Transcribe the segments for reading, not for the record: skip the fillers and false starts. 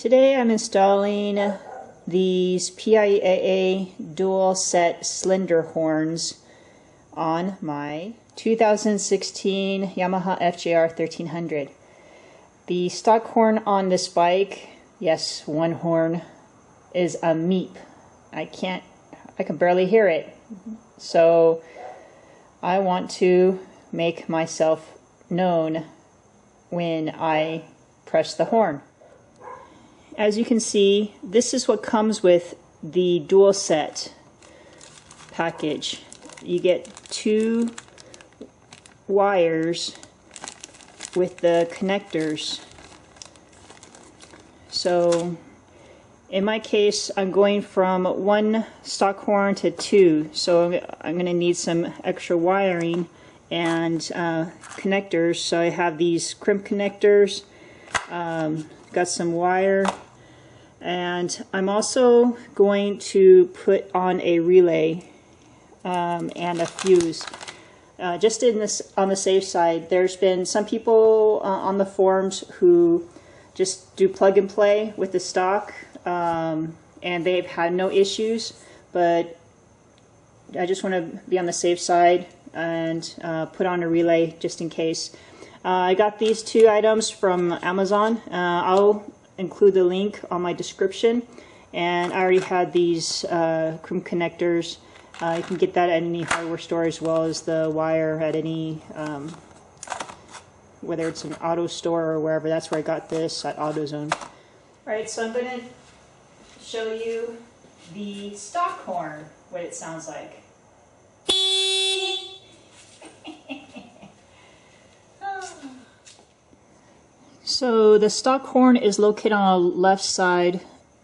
Today I'm installing these PIAA dual set cylinder horns on my 2016 Yamaha FJR1300. The stock horn on this bike, yes, one horn, is a meep. I can barely hear it. So I want to make myself known when I press the horn. As you can see, this is what comes with the dual set package. You get two wires with the connectors. So in my case, I'm going from one stock horn to two, so I'm going to need some extra wiring and connectors. So I have these crimp connectors, got some wire, and I'm also going to put on a relay and a fuse. Just on the safe side, there's been some people on the forums who just do plug and play with the stock, and they've had no issues, but I just want to be on the safe side and put on a relay just in case. I got these two items from Amazon. I'll include the link on my description, and I already had these crimp connectors. You can get that at any hardware store, as well as the wire at any, whether it's an auto store or wherever. That's where I got this, at AutoZone. Alright, so I'm going to show you the stock horn, what it sounds like. So the stock horn is located on the left side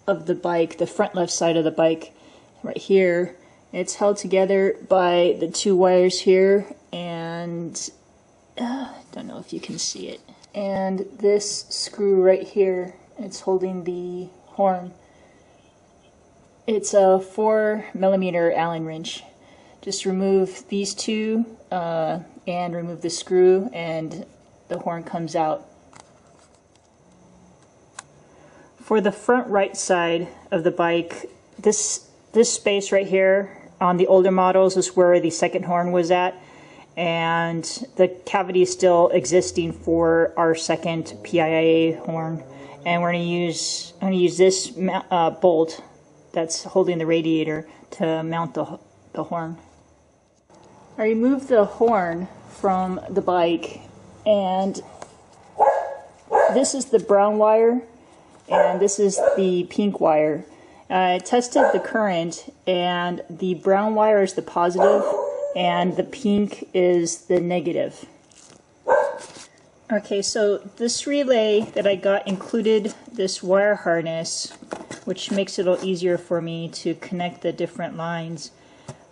of the bike, the front left side of the bike, right here. It's held together by the two wires here, and I don't know if you can see it. And this screw right here, it's holding the horn. It's a 4mm Allen wrench. Just remove these two and remove the screw, and the horn comes out. For the front right side of the bike, this space right here on the older models is where the second horn was at, and the cavity is still existing for our second PIAA horn. And I'm going to use this bolt that's holding the radiator to mount the horn. I removed the horn from the bike, and this is the brown wire, and this is the pink wire. I tested the current, and the brown wire is the positive, and the pink is the negative. Okay, so this relay that I got included this wire harness, which makes it a little easier for me to connect the different lines.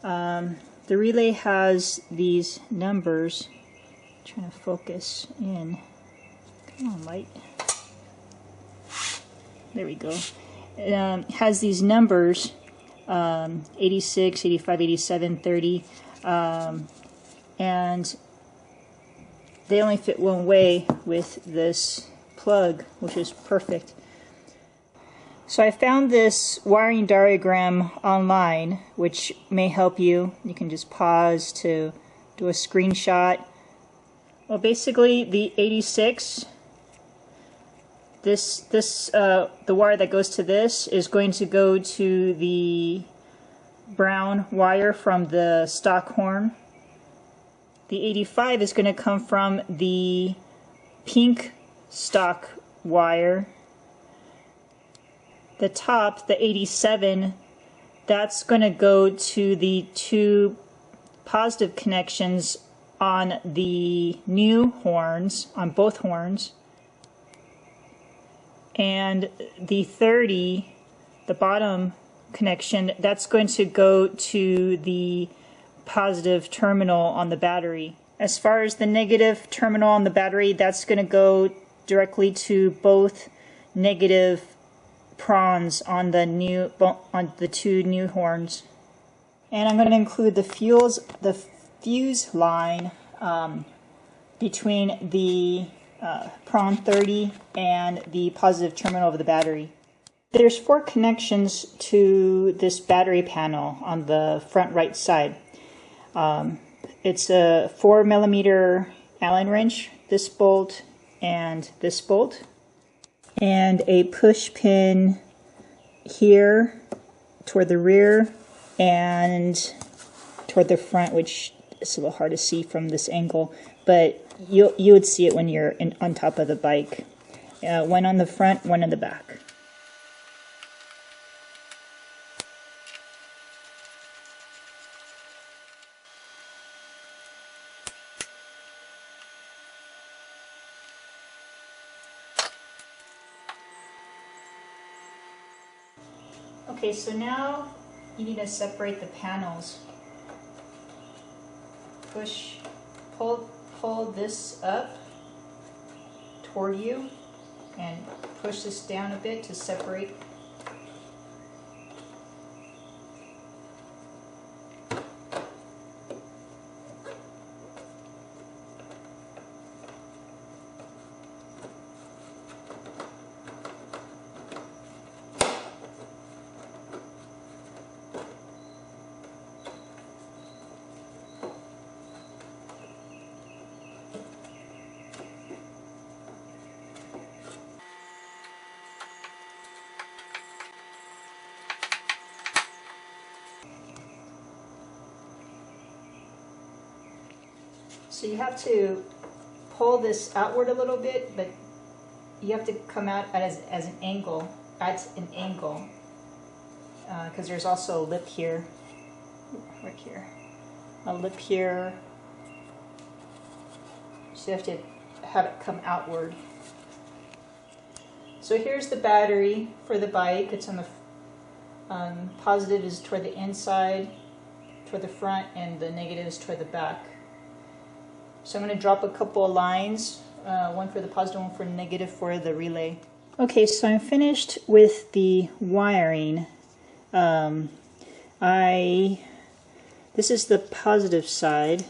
The relay has these numbers. I'm trying to focus in. Come on, light. There we go. It has these numbers, 86, 85, 87, 30, and they only fit one way with this plug, which is perfect. So I found this wiring diagram online, which may help you. You can just pause to do a screenshot. Well, basically the 86, the wire that goes to this is going to go to the brown wire from the stock horn. The 85 is going to come from the pink stock wire. The top, the 87, that's going to go to the two positive connections on the new horns, on both horns. And the 30, the bottom connection, that's going to go to the positive terminal on the battery. As far as the negative terminal on the battery, that's going to go directly to both negative prongs on the two new horns. And I'm going to include the fuse line between the prong 30 and the positive terminal of the battery. There's 4 connections to this battery panel on the front right side. It's a 4mm Allen wrench, this bolt, and this bolt, and a push pin here toward the rear and toward the front, which is a little hard to see from this angle, but you would see it when you're on top of the bike. One on the front, one in the back. Okay, so now you need to separate the panels. Pull this up toward you and push this down a bit to separate. So you have to pull this outward a little bit, but you have to come out as an angle, because there's also a lip here, right here, a lip here. So you have to have it come outward. So here's the battery for the bike. It's on the positive is toward the inside, toward the front, and the negative is toward the back. So I'm going to drop a couple of lines, one for the positive, one for negative for the relay. Okay, so I'm finished with the wiring. This is the positive side.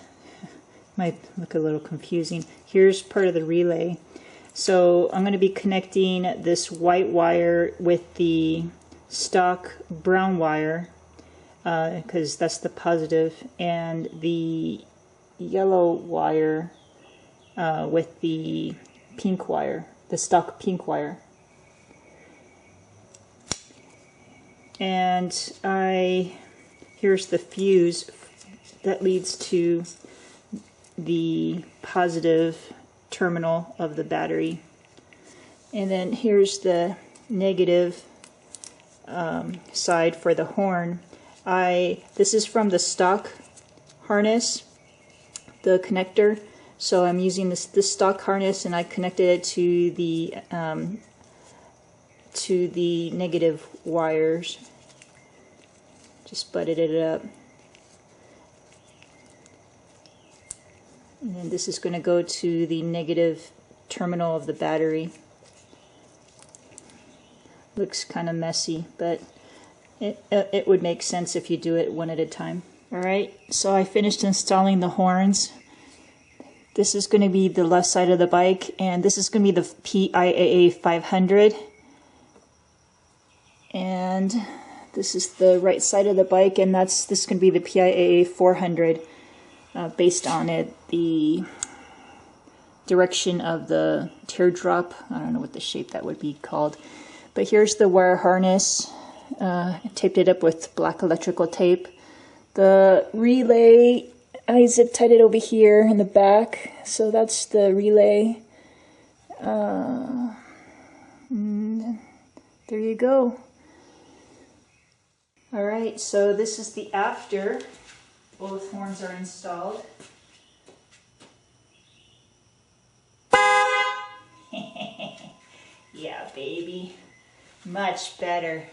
Might look a little confusing. Here's part of the relay. So I'm going to be connecting this white wire with the stock brown wire, because that's the positive, and the yellow wire with the pink wire, the stock pink wire. And here's the fuse that leads to the positive terminal of the battery. And then here's the negative side for the horn. This is from the stock harness, the connector. So I'm using this stock harness, and I connected it to the negative wires. Just butted it up. And then this is going to go to the negative terminal of the battery. Looks kind of messy, but it would make sense if you do it one at a time. Alright, so I finished installing the horns. This is going to be the left side of the bike, and this is going to be the PIAA 500. And this is the right side of the bike, and this is going to be the PIAA 400, based on the direction of the teardrop. I don't know what the shape that would be called. But here's the wire harness. I taped it up with black electrical tape. The relay, I zip tied it over here in the back, so that's the relay. There you go. Alright, so this is the after both horns are installed. Yeah, baby. Much better.